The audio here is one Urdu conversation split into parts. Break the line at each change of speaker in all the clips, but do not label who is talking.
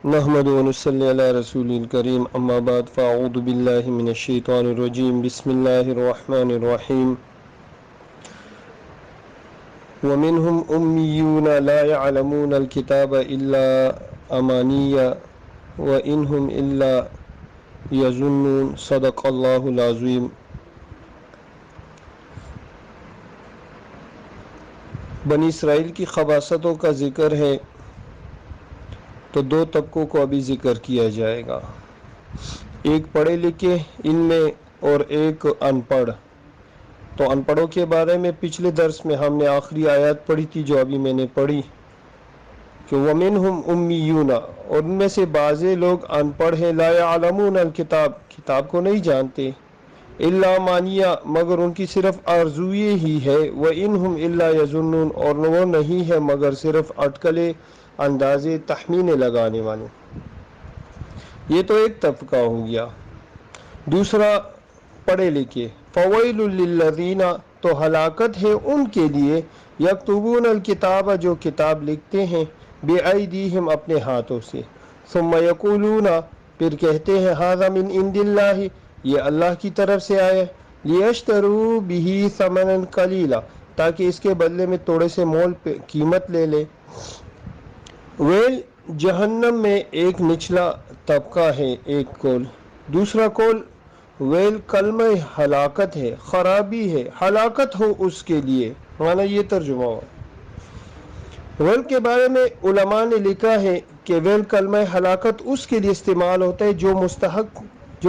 نحمد و نصلی علی رسول الکریم اما بعد فاعوذ باللہ من الشیطان الرجیم بسم اللہ الرحمن الرحیم ومنهم امیون لا يعلمون الكتاب الا امانی وانهم الا یظنون صدق اللہ العظیم۔ بنی اسرائیل کی خباثتوں کا ذکر ہے تو دو طبقوں کو ابھی ذکر کیا جائے گا، ایک پڑھے لکھے ان میں اور ایک ان پڑھ۔ تو ان پڑھوں کے بارے میں پچھلے درس میں ہم نے آخری آیات پڑھی تھی جو ابھی میں نے پڑھی کہ وَمِنْهُمْ أُمِّيُّونَ، اور ان میں سے بعضے لوگ ان پڑھ ہیں، لا يعلمون الکتاب، کتاب کو نہیں جانتے، الا مانیہ، مگر ان کی صرف آرزوئے ہی ہے، وَإِنْهُمْ إِلَّا يَظُنُّونَ، اور وہ نہیں ہے مگر صرف اٹکلے اندازے تخمینے لگانے والے۔ یہ تو ایک طبقہ ہو گیا۔ دوسرا پڑھے لکھے، فویل للذین، تو ہلاکت ہے ان کے لیے، یکتبون الکتاب، جو کتاب لکھتے ہیں، بأیدیہم، اپنے ہاتھوں سے، ثم یقولون، پھر کہتے ہیں، ھذا من عند اللہ، یہ اللہ کی طرف سے آئے، لیشتروا بہ ثمنا قلیلا، تاکہ اس کے بدلے میں تھوڑے سے مول قیمت لے لے۔ ویل، جہنم میں ایک نچلا طبقہ ہے، ایک کول۔ دوسرا کول، ویل کلمہ ہلاکت ہے، خرابی ہے، ہلاکت ہو اس کے لیے، مانا یہ ترجمہ ہو۔ ویل کے بارے میں علماء نے لکھا ہے کہ ویل کلمہ ہلاکت اس کے لیے استعمال ہوتا ہے جو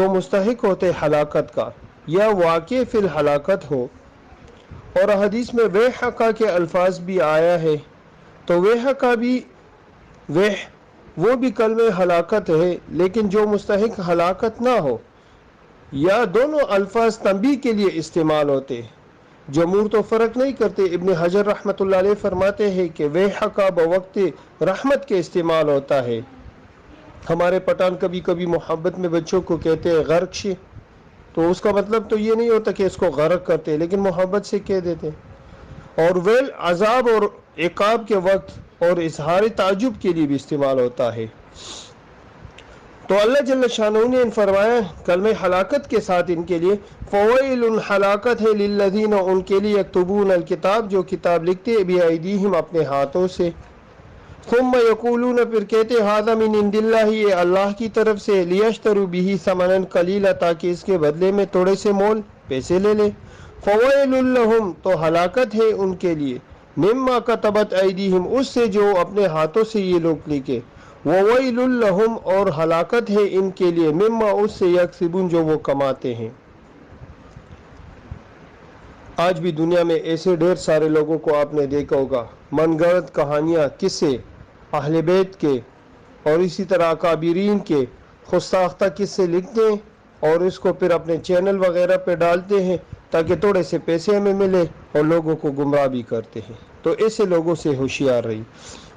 مستحق ہوتے ہلاکت کا، یا واقع فی الہلاکت ہو۔ اور حدیث میں ویحک کے الفاظ بھی آیا ہے، تو ویحک بھی وہ بھی کلمہ ہلاکت ہے، لیکن جو مستحق ہلاکت نہ ہو، یا دونوں الفاظ تنبیہ کے لیے استعمال ہوتے۔ جمہور تو فرق نہیں کرتے۔ ابن حجر رحمۃ اللہ علیہ فرماتے ہیں کہ ویحک بوقت رحمت کے استعمال ہوتا ہے۔ ہمارے پٹھان کبھی کبھی محبت میں بچوں کو کہتے ہیں غرق شے، تو اس کا مطلب تو یہ نہیں ہوتا کہ اس کو غرق کرتے، لیکن محبت سے کہہ دیتے۔ اور ویل عذاب اور عقاب کے وقت اور اظہار تعجب کے لیے بھی استعمال ہوتا ہے۔ تو اللہ جل شانہ نے فرمایا کلمہ ہلاکت کے ساتھ ان کے لیے فویل، ہلاکت ہے، للذین، ان کے لیے، یکتبون الکتاب، جو کتاب لکھتے ہیں، بأیدیہم، اپنے ہاتھوں سے، ثم یقولون، پھر کہتے، ھذا من عند اللہ، یہ اللہ کی طرف سے، لیشتروا بہ ثمنا قلیلا، تاکہ اس کے بدلے میں تھوڑے سے مول پیسے لے لے۔ فویل لہم، تو ہلاکت ہے ان کے لیے، مما کتبت ایدیہم، اس سے جو اپنے ہاتھوں سے یہ لوگ لکھے، وویل لہم، اور ہلاکت ہے ان کے لیے، مما، اس سے، یکسبون، جو وہ کماتے ہیں۔ آج بھی دنیا میں ایسے ڈھیر سارے لوگوں کو آپ نے دیکھا ہوگا، من گھڑت کہانیاں، قصے اہل بیت کے اور اسی طرح اکابرین کے خود ساختہ قصے لکھتے ہیں اور اس کو پھر اپنے چینل وغیرہ پہ ڈالتے ہیں تاکہ تھوڑے سے پیسے ہمیں ملے، اور لوگوں کو گمراہ بھی کرتے ہیں۔ تو ایسے لوگوں سے ہوشیار رہی۔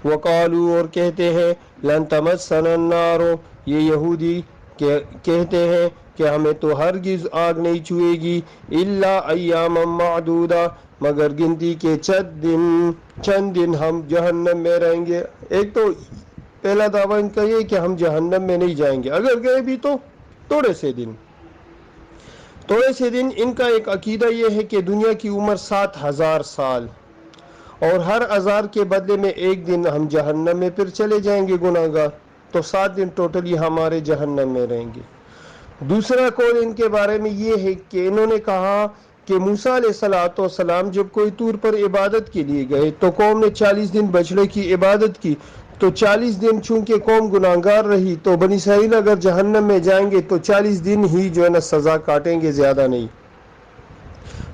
وقالو، اور کہتے ہیں، لن تمسنا النار، یہ یہودی کہتے ہیں کہ ہمیں تو ہرگز آگ نہیں چھوئے گی، الا ایاما معدودہ، مگر گنتی کے چند دن ہم جہنم میں رہیں گے۔ ایک تو پہلا دعویٰ ان کا یہ کہ ہم جہنم میں نہیں جائیں گے، اگر گئے بھی تو تھوڑے سے دن۔ ان کا ایک عقیدہ یہ ہے کہ دنیا کی عمر 7000 سال، اور ہر 1000 کے بدلے میں ایک دن ہم جہنم میں پھر چلے جائیں گے گناہگار، تو 7 دن ٹوٹلی ہمارے جہنم میں رہیں گے۔ دوسرا قول ان کے بارے میں یہ ہے کہ انہوں نے کہا کہ موسیٰ علیہ السلام جب کوئی طور پر عبادت کے لیے گئے تو قوم نے 40 دن بچڑے کی عبادت کی، تو 40 دن چونکہ قوم گناہگار رہی تو بنی اسرائیل اگر جہنم میں جائیں گے تو 40 دن ہی جو ہے نا سزا کاٹیں گے، زیادہ نہیں۔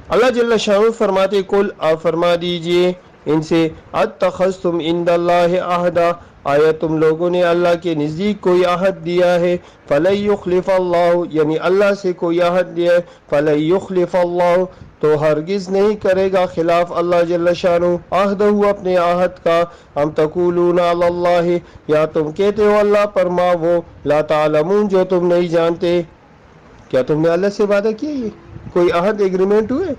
اللہ جل شانہ فرماتے، قل، آپ فرما دیجئے ان سے، اتخذتم عند اللہ عہدا، آیا تم لوگوں نے اللہ کے نزدیک کوئی عہد دیا ہے، فلن یخلف اللہ، یعنی اللہ سے کوئی عہد دیا ہے، فلن یخلف اللہ، تو ہرگز نہیں کرے گا خلاف اللہ جل شانہ عہدہ، اپنے عہد کا، ام تقولون علی اللہ، یا تم کہتے ہو اللہ پر ما وہ لا تعلمون، جو تم نہیں جانتے۔ کیا تم نے اللہ سے وعدہ کیا، یہ کوئی عہد ایگریمنٹ ہوئے،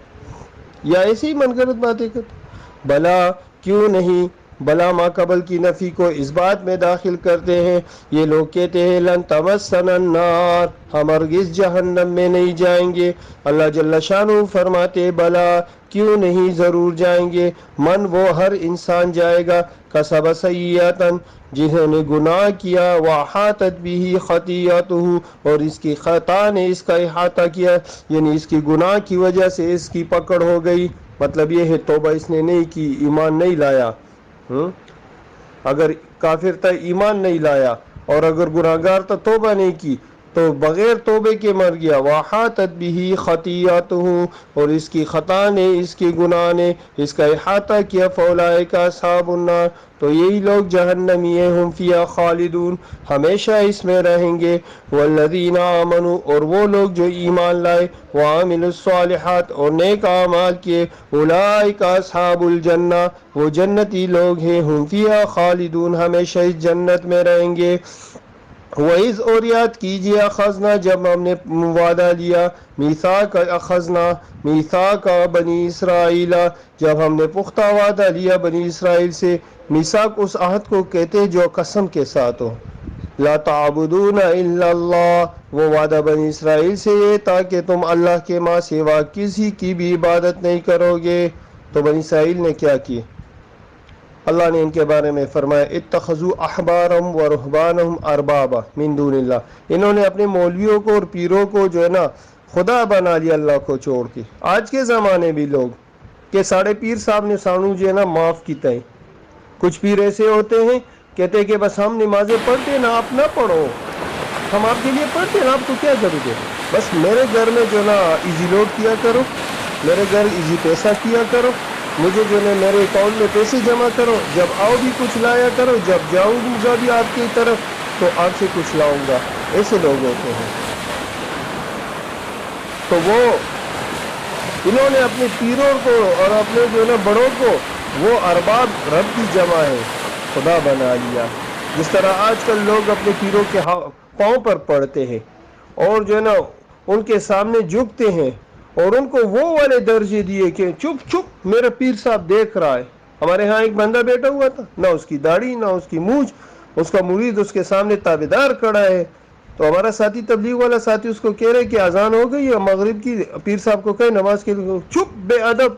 یا ایسے ہی من گھڑت باتیں کرتے؟ بلا، کیوں نہیں، بلا ما قبل کی نفی کو اس بات میں داخل کرتے ہیں. یہ لوگ کہتے ہیں لن تمسنا النار، ہم ہرگز جہنم میں نہیں جائیں گے. اللہ جل شانہ فرماتے بلا، کیوں نہیں، ضرور جائیں گے. من، وہ ہر انسان جائے گا، کسب سیئاتن، جنہوں نے گناہ کیا، واحاطت به خطیئته، اور اس کی خطا نے اس کا احاطہ کیا، یعنی اس کی گناہ کی وجہ سے اس کی پکڑ ہو گئی. مطلب یہ ہے توبہ اس نے نہیں کی، ایمان نہیں لایا. اگر کافر تھا، ایمان نہیں لایا، اور اگر گناہگار تھا، توبہ نہیں کی، تو بغیر توبے کے مر گیا. واحاطت به خطیئته، اور اس کی خطا نے، اس کی گناہ نے اس کا احاطہ کیا. فاولئک اصحاب النار، تو یہی لوگ جہنمی ہیں. ہم فیہا خالدون، ہمیشہ اس میں رہیں گے. والذین آمنوا، اور وہ لوگ جو ایمان لائے، وعملوا الصالحات، اور نیک اعمال کیے، اولئک اصحاب الجنہ، وہ جنتی لوگ ہیں. ہم فیہا خالدون، ہمیشہ اس جنت میں رہیں گے. وَإِذْ، اور یاد کیجیے، اخذنا، جب ہم نے وعدہ لیا، میثاق، اخذنا میثاق بنی اسرائیل، جب ہم نے پختہ وعدہ لیا بنی اسرائیل سے. میثاق اس عہد کو کہتے ہیں جو قسم کے ساتھ ہو. لا تعبدون الا اللہ، وہ وعدہ بنی اسرائیل سے یہ تھا کہ تم اللہ کے ماں سوا کسی کی بھی عبادت نہیں کرو گے. تو بنی اسرائیل نے کیا کی؟ اللہ نے ان کے بارے میں فرمایا اتخذوا احبارهم ورهبانهم اربابا من دون اللہ، انہوں نے اپنے مولویوں کو اور پیروں کو جو ہے نا خدا بنا لیا اللہ کو چھوڑ کے. آج کے زمانے بھی لوگ کہ ساڑھے پیر صاحب نے سانو جو ہے نا معاف کیتا ہے. کچھ پیر ایسے ہوتے ہیں کہتے ہیں کہ بس ہم نمازیں پڑھتے ہیں نا، آپ نہ پڑھو، ہم آپ کے لیے پڑھتے ہیں نا، آپ کو کیا ضرورت ہے، بس میرے گھر میں جو نا ایزی لوڈ کیا کرو، میرے گھر ایزی پیسہ کیا کرو، مجھے جو ہے میرے اکاؤنٹ میں پیسے جمع کرو، جب آؤ بھی کچھ لایا کرو، جب جاؤں گا بھی آپ کی طرف تو آپ سے کچھ لاؤں گا. ایسے لوگ ہوتے ہیں. تو وہ انہوں نے اپنے پیروں کو اور اپنے جو ہے نا بڑوں کو وہ ارباب، رب کی جمع ہے، خدا بنا لیا. جس طرح آج کل لوگ اپنے پیروں کے پاؤں پر پڑتے ہیں اور جو ہے نا ان کے سامنے جھکتے ہیں، اور ان کو وہ والے درجے دیے کہ چپ چپ میرا پیر صاحب دیکھ رہا ہے. ہمارے ہاں ایک بندہ بیٹھا ہوا تھا، نہ اس کی داڑھی نہ اس کی مونچھ، اس کا مرید اس کے سامنے تابعدار کھڑا ہے. تو ہمارا ساتھی، تبلیغ والا ساتھی، اس کو کہہ رہے کہ اذان ہو گئی ہے مغرب کی، پیر صاحب کو کہے نماز کے لیے. چپ بے ادب،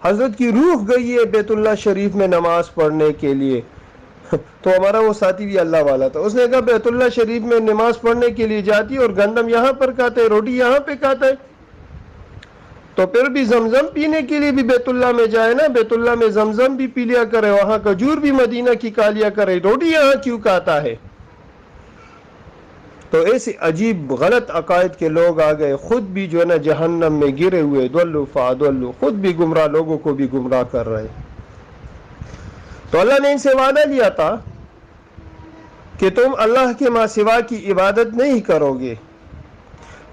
حضرت کی روح گئی ہے بیت اللہ شریف میں نماز پڑھنے کے لیے. تو ہمارا وہ ساتھی بھی اللہ والا تھا، اس نے کہا بیت اللہ شریف میں نماز پڑھنے کے لیے جاتی اور گندم یہاں پر کھاتا ہے، روٹی یہاں پہ کھاتا ہے، تو پھر بھی زمزم پینے کے لیے بھی بیت اللہ میں جائے نا، بیت اللہ میں زمزم بھی پی لیا کرے، وہاں کھجور بھی مدینہ کی کھا لیا کرے، روٹی یہاں کیوں کھاتا ہے؟ تو ایسے عجیب غلط عقائد کے لوگ آ گئے، خود بھی جو ہے نا جہنم میں گرے ہوئے. دلوا فادلوا، خود بھی گمراہ، لوگوں کو بھی گمراہ کر رہے. تو اللہ نے ان سے وعدہ لیا تھا کہ تم اللہ کے ماں سوا کی عبادت نہیں کرو گے.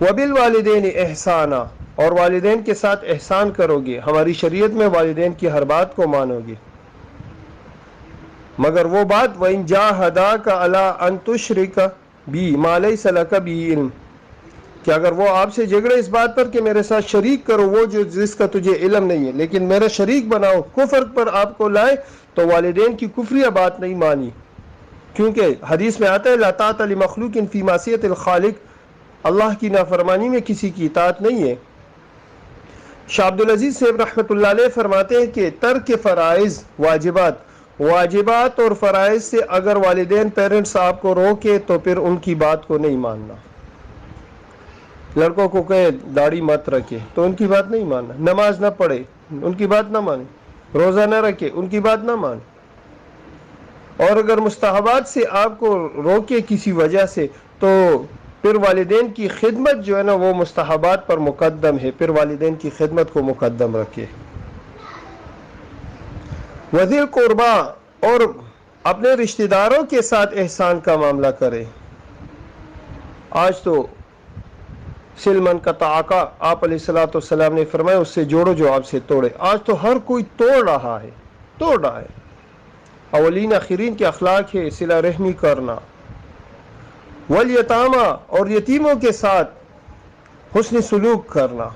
وبالوالدین احسانا، اور والدین کے ساتھ احسان کرو گے. ہماری شریعت میں والدین کی ہر بات کو مانو گے، مگر وہ بات وَإِن جَاهَدَاكَ عَلَىٰ أَن تُشْرِكَ بِي مَا لَيْسَ لَكَ بِهِ عِلْمٌ، کہ اگر وہ آپ سے جھگڑے اس بات پر کہ میرے ساتھ شریک کرو وہ جو جس کا تجھے علم نہیں ہے، لیکن میرا شریک بناؤ، کفر پر آپ کو لائے، تو والدین کی کفریہ بات نہیں مانی. کیونکہ حدیث میں آتا ہے لا طاعۃ لمخلوق فی معصیۃ الخالق، اللہ کی نافرمانی میں کسی کی اطاعت نہیں ہے. شاہ عبدالعزیز صاحب رحمۃ اللہ علیہ فرماتے ہیں کہ ترک فرائض، واجبات اور فرائض سے اگر والدین، پیرنٹس آپ کو روکے تو پھر ان کی بات کو نہیں ماننا. لڑکوں کو کہے داڑھی مت رکھے تو ان کی بات نہیں ماننا، نماز نہ پڑھے ان کی بات نہ مانے، روزہ نہ رکھے ان کی بات نہ مانے. اور اگر مستحبات سے آپ کو روکے کسی وجہ سے تو پھر والدین کی خدمت جو ہے نا وہ مستحبات پر مقدم ہے، پھر والدین کی خدمت کو مقدم رکھے. وذی القربا، اور اپنے رشتہ داروں کے ساتھ احسان کا معاملہ کرے. آج تو سلمن کا تعاقہ آپ علیہ الصلوۃ والسلام نے فرمایا اس سے جوڑو جو آپ سے توڑے. آج تو ہر کوئی توڑ رہا ہے. اولین آخرین کے اخلاق ہے صلہ رحمی کرنا. والیتامى، اور یتیموں کے ساتھ حسن سلوک کرنا.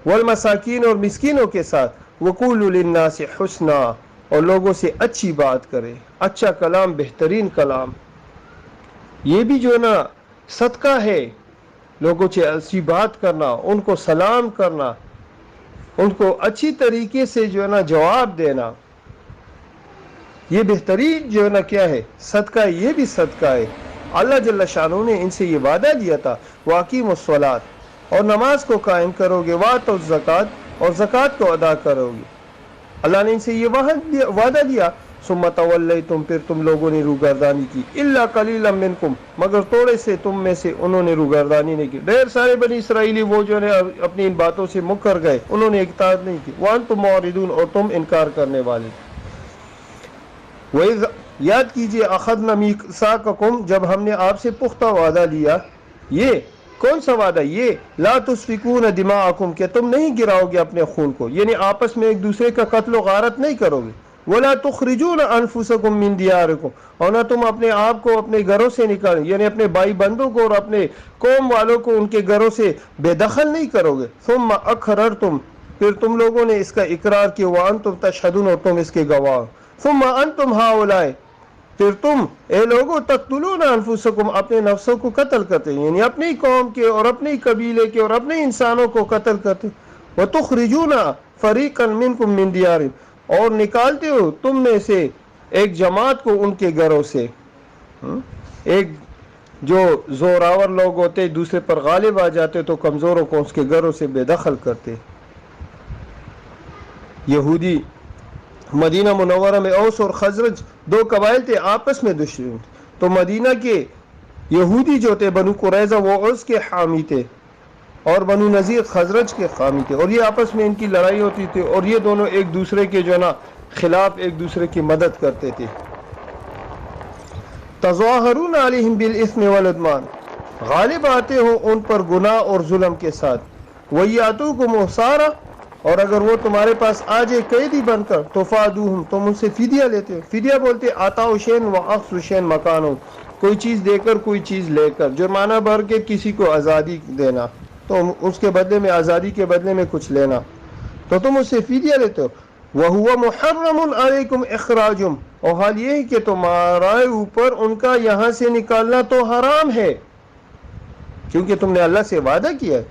والمساکین، اور مسکینوں کے ساتھ. وقولوا للناس حسنا، اور لوگوں سے اچھی بات کرے. اچھا کلام بہترین کلام، یہ بھی جو ہے نا صدقہ ہے. لوگوں سے اچھی بات کرنا، ان کو سلام کرنا، ان کو اچھی طریقے سے جو ہے نا جواب دینا، یہ بہترین جو ہے نا کیا ہے صدقہ. یہ بھی صدقہ ہے. اللہ جل شانہ نے ان سے یہ وعدہ لیا تھا واقیم الصلاۃ، اور نماز کو قائم کرو گے، واتو الزکات، اور زکوٰۃ کو ادا کرو گے. اللہ نے ان سے یہ وعدہ دیا. ثم تولیتم، پھر تم لوگوں نے روگردانی کی. الا قلیلا منکم، مگر تھوڑے سے تم میں سے انہوں نے روگردانی نہیں کی. ڈھیر سارے بنی اسرائیلی وہ جو ہے اپنی ان باتوں سے مکر گئے، انہوں نے اطاعت نہیں کی. وانتم معرضون، اور تم انکار کرنے والے. وَإِذْ، یاد کیجئے، اخذنا میثاقکم، جب ہم نے آپ سے پختہ وعدہ لیا. یہ کون سا وعدہ؟ یہ لا تسفکون دماءکم، کہ تم نہیں گراؤ گے اپنے خون کو، یعنی آپس میں ایک دوسرے کا قتل و غارت نہیں کرو گے. ولا تخرجون انفسکم من دیارکم، اور نہ تم اپنے آپ کو اپنے گھروں سے نکال، یعنی اپنے بھائی بندوں کو اور اپنے قوم والوں کو ان کے گھروں سے بے دخل نہیں کرو گے. ثم اقررتم، پھر تم لوگوں نے اس کا اقرار کیا. وانتم تشہدون، اور تم اس کے گواہ. ثم انتم ہؤلاء، پھر تم اے لوگوں تقتلون انفسکم، اپنے نفسوں کو قتل کرتے، یعنی اپنی قوم کے اور اپنے قبیلے کے اور اپنے انسانوں کو قتل کرتے. وتخرجون فریقا منکم من دیارہم، اور نکالتے ہو تم میں سے ایک جماعت کو ان کے گھروں سے. ایک جو زوراور لوگ ہوتے دوسرے پر غالب آ جاتے تو کمزوروں کو اس کے گھروں سے بے دخل کرتے. یہودی مدینہ منورہ میں اوس اور خزرج دو قبائل تھے، آپس میں دشمن. تو مدینہ کے یہودی جو تھے بنو قریظہ، وہ اوس کے حامی تھے، اور بنو نذیر خزرج کے حامی تھے، اور یہ آپس میں ان کی لڑائی ہوتی تھی، اور یہ دونوں ایک دوسرے کے جو نا خلاف ایک دوسرے کی مدد کرتے تھے. تظاہرون علیہم بالاثم والعدوان، غالب آتے ہو ان پر گناہ اور ظلم کے ساتھ. وَيَأْتُوكُمْ أُسَارَىٰ، اور اگر وہ تمہارے پاس آ جائے قیدی بن کر، تو فادوہم، تم ان سے فدیہ لیتے ہو. فدیہ بولتے عطاء شیء واخذ شیء مکانہ، کوئی چیز دے کر کوئی چیز لے کر، جرمانہ بھر کے کسی کو آزادی دینا، تو اس کے بدلے میں آزادی کے بدلے میں کچھ لینا، تو تم اس سے فدیہ لیتے ہو. وَهُوَ مُحَرَّمٌ عَلَيْكُمْ إِخْرَاجُهُمْ، اور حال یہ ہے کہ تمہارے اوپر ان کا یہاں سے نکالنا تو حرام ہے، کیونکہ تم نے اللہ سے وعدہ کیا ہے.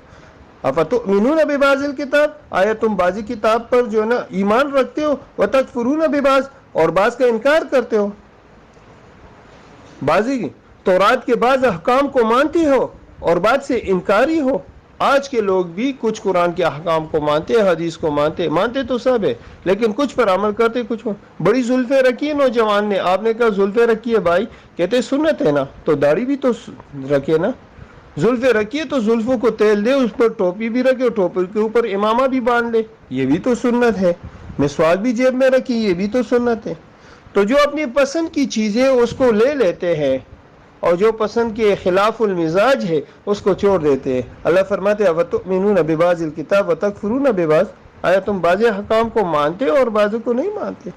افتؤمنون ببعض الکتاب، آیا تم بعضی کتاب پر جو ہے نا ایمان رکھتے ہو. وتکفرون ببعض، اور بعض کا انکار کرتے ہو. بعضی تورات کے بعض احکام کو مانتے ہو اور بعض سے انکاری ہو. آج کے لوگ بھی کچھ قرآن کے احکام کو مانتے، حدیث کو مانتے تو سب ہے، لیکن کچھ پر عمل کرتے، کچھ پر. بڑی زلفیں رکھی ہے نوجوان نے، آپ نے کہا زلفیں رکھی ہے بھائی، کہتے سنت ہے نا، تو داڑھی بھی تو رکھے نا. زلفیں رکھی ہے تو زلفوں کو تیل دے، اس پر ٹوپی بھی رکھے، ٹوپی کے اوپر امامہ بھی باندھ لے، یہ بھی تو سنت ہے. مسواک بھی جیب میں رکھی، یہ بھی تو سنت ہے. تو جو اپنی پسند کی چیزیں اس کو لے لیتے ہیں، اور جو پسند کے خلاف المزاج ہے اس کو چھوڑ دیتے ہیں. اللہ فرماتے ہیں وَتُؤْمِنُونَ بِبَعْضِ الْكِتَابِ وَتَكْفُرُونَ بِبَعْضٍ، آیا تم بعض حکام کو مانتے اور بعضوں کو نہیں مانتے.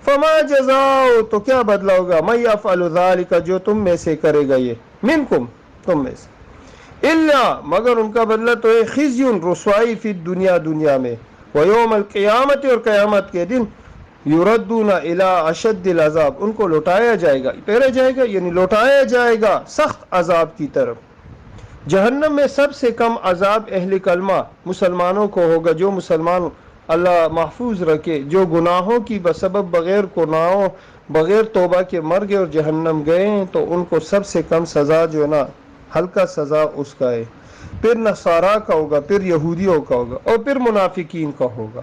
فَمَا جَزَاءُ، تو کیا بدلہ ہوگا، مَن يَفْعَلُ ذَلِكَ، جو تم میں سے کرے گا یہ، مِنکم، تم میں سے، الا، مگر ان کا بدلہ تو ہے خزی، رسوائی، فی الدنیا، دنیا میں، ویوم القیامت، اور قیامت کے دن، یردون الی اشد العذاب، ان کو لوٹایا جائے گا، پھیرا جائے گا، یعنی لوٹایا جائے گا سخت عذاب کی طرف. جہنم میں سب سے کم عذاب اہل کلمہ مسلمانوں کو ہوگا. جو مسلمان اللہ محفوظ رکھے، جو گناہوں کی بسبب بغیر گناہوں بغیر توبہ کے مر گئے اور جہنم گئے ہیں، تو ان کو سب سے کم سزا جو ہے نا ہلکا سزا اس کا ہے. پھر نصارہ کا ہوگا، پھر یہودیوں کا ہوگا، اور پھر منافقین کا ہوگا.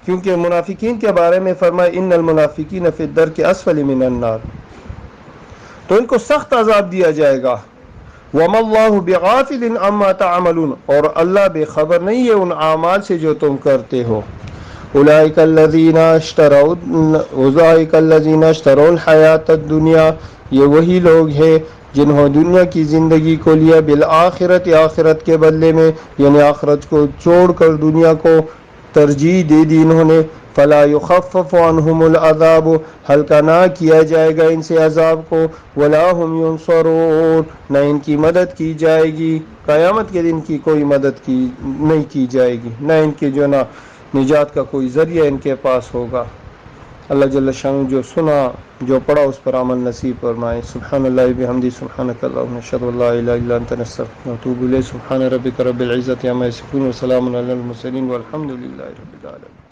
کیونکہ منافقین کے بارے میں فرمایا ان المنافقین فی الدرک اسفل من النار، تو ان کو سخت عذاب دیا جائے گا. وما اللہ بغافل عما تعملون، اور اللہ بے خبر نہیں ہے ان اعمال سے جو تم کرتے ہو. اولئک الذین اشتروا الحیات الدنیا، یہ وہی لوگ ہیں جنہوں دنیا کی زندگی کو لیا بالآخرت، آخرت کے بدلے میں، یعنی آخرت کو چھوڑ کر دنیا کو ترجیح دے دی انہوں نے. فلا یخفف عنہم العذاب، ہلکا نہ کیا جائے گا ان سے عذاب کو. ولا هم ینصرون، نہ ان کی مدد کی جائے گی، قیامت کے دن کی کوئی مدد کی نہیں کی جائے گی، نہ ان کے جو نا نجات کا کوئی ذریعہ ان کے پاس ہوگا. اللہ جل شان جو سنا جو پڑھا اس پر عمل نصیب فرمائے. سبحان اللہ بحمدی سبحانک اللہم اشہد ان لا الہ الا انت نستغفرک ونتوب الیک. سبحان ربک رب العزۃ عما یصفون وسلام علی المرسلین والحمد للہ رب العالمین.